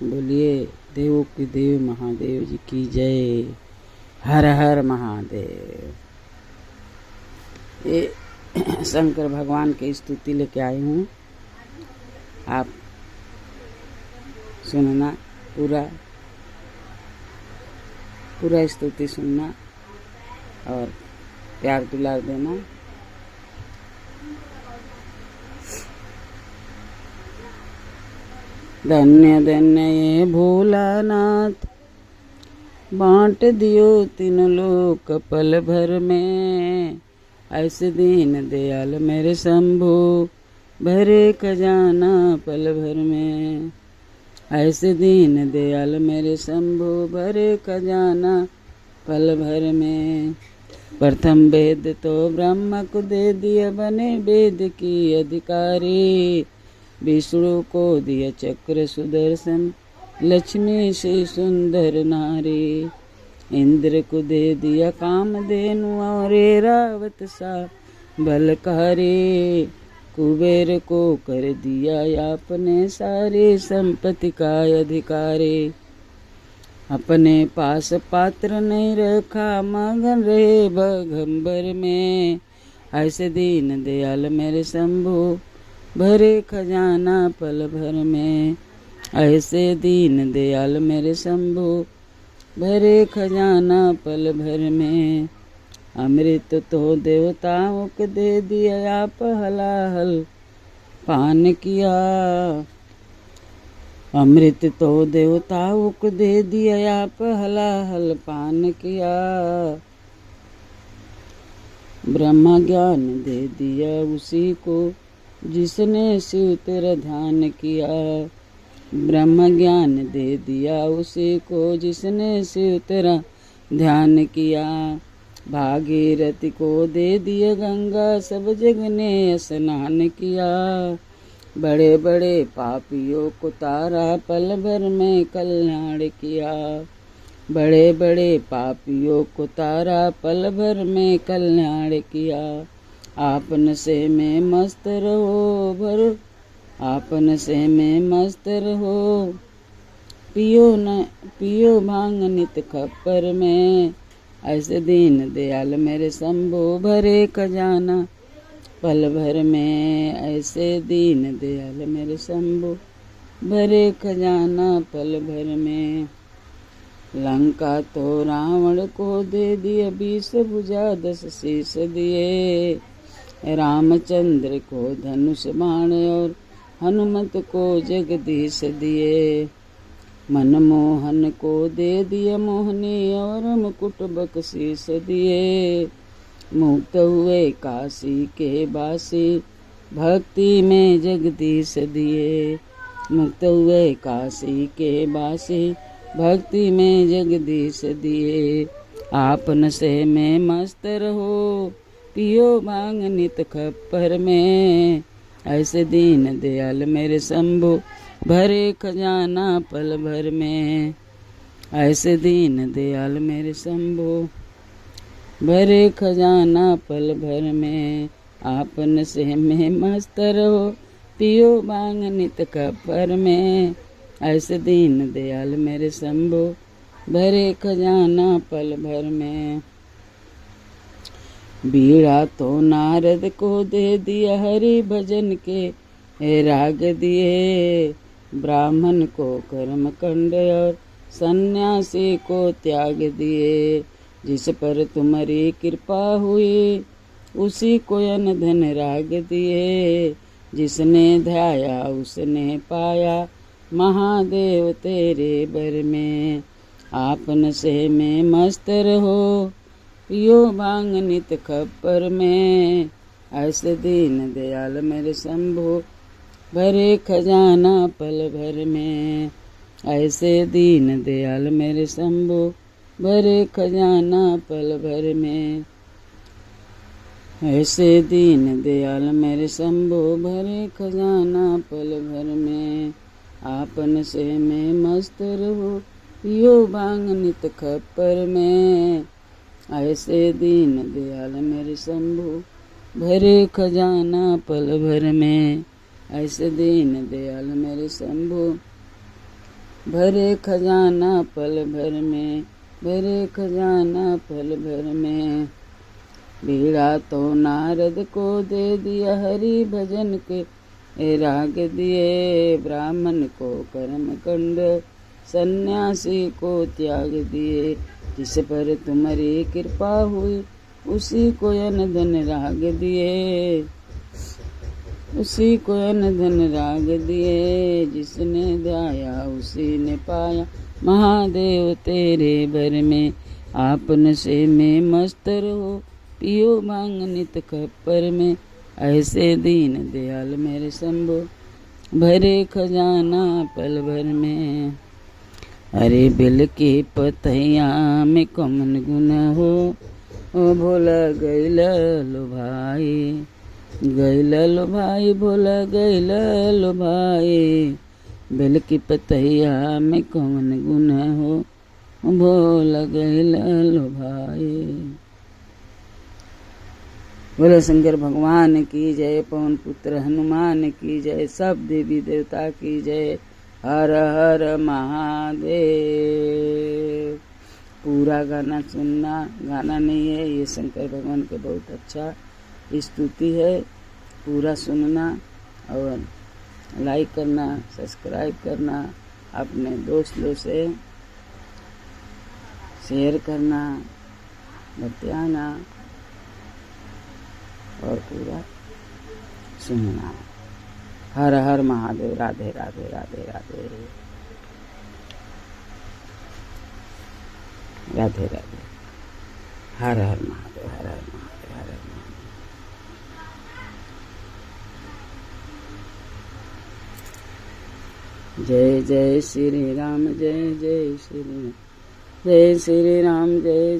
बोलिए देवों के देव महादेव जी की जय। हर हर महादेव। ये शंकर भगवान की स्तुति लेके आई हूँ, आप सुनना, पूरा स्तुति सुनना और प्यार दुलार देना। धन्य धन्य ये भोलानाथ, बांट दियो तीन लोक पल भर में। ऐसे दीन दयाल मेरे शंभु, भरे खजाना पल भर में। ऐसे दीन दयाल मेरे शंभु, भरे खजाना पल भर में। प्रथम वेद तो ब्रह्मा को दे दिया, बने वेद की अधिकारी। विष्णु को दिया चक्र सुदर्शन, लक्ष्मी से सुंदर नारी। इंद्र को दे दिया कामधेनु, और रावत सा बलकारी। कुबेर को कर दिया आपने सारी संपत्ति का अधिकारी। अपने पास पात्र नहीं रखा, मगन रहे भगंबर में। ऐसे दीन दयाल मेरे शंभु, भरे खजाना पल भर में। ऐसे दीन दयाल मेरे शंभु, भरे खजाना पल भर में। अमृत तो देवताओं को दे दिया, आप हलाहल पान किया। अमृत तो देवताओं को दे दिया, आप हलाहल पान किया। ब्रह्मा ज्ञान दे दिया उसी को, जिसने शिव तेरा ध्यान किया। ब्रह्म ज्ञान दे दिया उसी को, जिसने शिव तेरा ध्यान किया। भागीरथी को दे दिया गंगा, सब जग ने स्नान किया। बड़े बड़े पापियों को तारा, पल भर में कल्याण किया। बड़े बड़े पापियों को तारा, पल भर में कल्याण किया। आपन से में मस्त रहो भरो, आपन से में मस्त रहो। पियो भांग नित खप्पर में। ऐसे दीन दयाल मेरे शंभु, भरे खजाना पल भर में। ऐसे दीन दयाल मेरे शंभु, भरे खजाना पल भर में। लंका तो रावण को दे दिए, 20 भुजा 10 शीश दिए। रामचंद्र को धनुष बाण, और हनुमत को जगदीश दिए। मनमोहन को दे दिया मोहनी, और मुकुट बख्शीश दिए। मुक्त हुए काशी के बासी, भक्ति में जगदीश दिए। मुक्त हुए काशी के बासी, भक्ति में जगदीश दिए। आपन से में मस्त रहो, पियो भांग नित खप्पर में। ऐसे दीन दयाल मेरे शंभु, भरे खजाना पल भर में। ऐसे दीन दयाल मेरे शंभु, भरे खजाना पल भर में। आपन से में मस्त रहो, पियो भांग नित खप्पर में। ऐसे दीन दयाल मेरे शंभु, भरे खजाना पल भर में। बीड़ा तो नारद को दे दिया, हरि भजन के राग दिए। ब्राह्मण को कर्म कंड, और सन्यासी को त्याग दिए। जिस पर तुम्हारी कृपा हुई, उसी को अन्न धन राग दिए। जिसने ध्याया उसने पाया, महादेव तेरे बर में। आपन से में मस्त रहो, पियो भांग नित खप्पर में। ऐसे दीन दयाल मेरे शंभु, भरे खजाना पल भर में। ऐसे दीन दयाल मेरे शंभु, भरे खजाना पल भर में। ऐसे दीन दयाल मेरे शंभु, भरे खजाना पल भर में। आपन से में मस्त रहो, पियो भांग नित खप्पर में। ऐसे दीन दयाल मेरे शंभु, भरे खजाना पल भर में। ऐसे दीन दयाल मेरे शंभु, भरे खजाना पल भर में, भरे खजाना पल भर में। बीड़ा तो नारद को दे दिया, हरि भजन के राग दिए। ब्राह्मण को कर्म कंड, सन्यासी को त्याग दिए। जिस पर तुम्हारी कृपा हुई, उसी को अन्न धन राग दिए, उसी को अन्न धन राग दिए। जिसने ध्याया उसी ने पाया, महादेव तेरे भर में। आपन से में मस्त रहो, पियो भांग नित खप्पर में। ऐसे दीन दयाल मेरे शंभो, भरे खजाना पल भर में। अरे बिल की पतैया में कमन गुन हो, ओ भोला गैल लो भाई, गैल लो भाई, भोला गैल लो भाई। बिल की पतैया में कमन गुन हो, ओ भोला गैल लो भाई। बोलो शंकर भगवान की जय, पवन पुत्र हनुमान की जय, सब देवी देवता की जय। हर हर महादेव। पूरा गाना सुनना, गाना नहीं है ये, शंकर भगवान के बहुत अच्छा स्तुति है। पूरा सुनना और लाइक करना, सब्सक्राइब करना, अपने दोस्तों से शेयर करना, बताना और पूरा सुनना। हर हर महादेव। राधे राधे राधे राधे राधे राधे। हर हर महादेव, हर हर महादेव, हर हर महादेव। जय जय श्री राम, जय जय श्री राम, जय श्री राम, जय।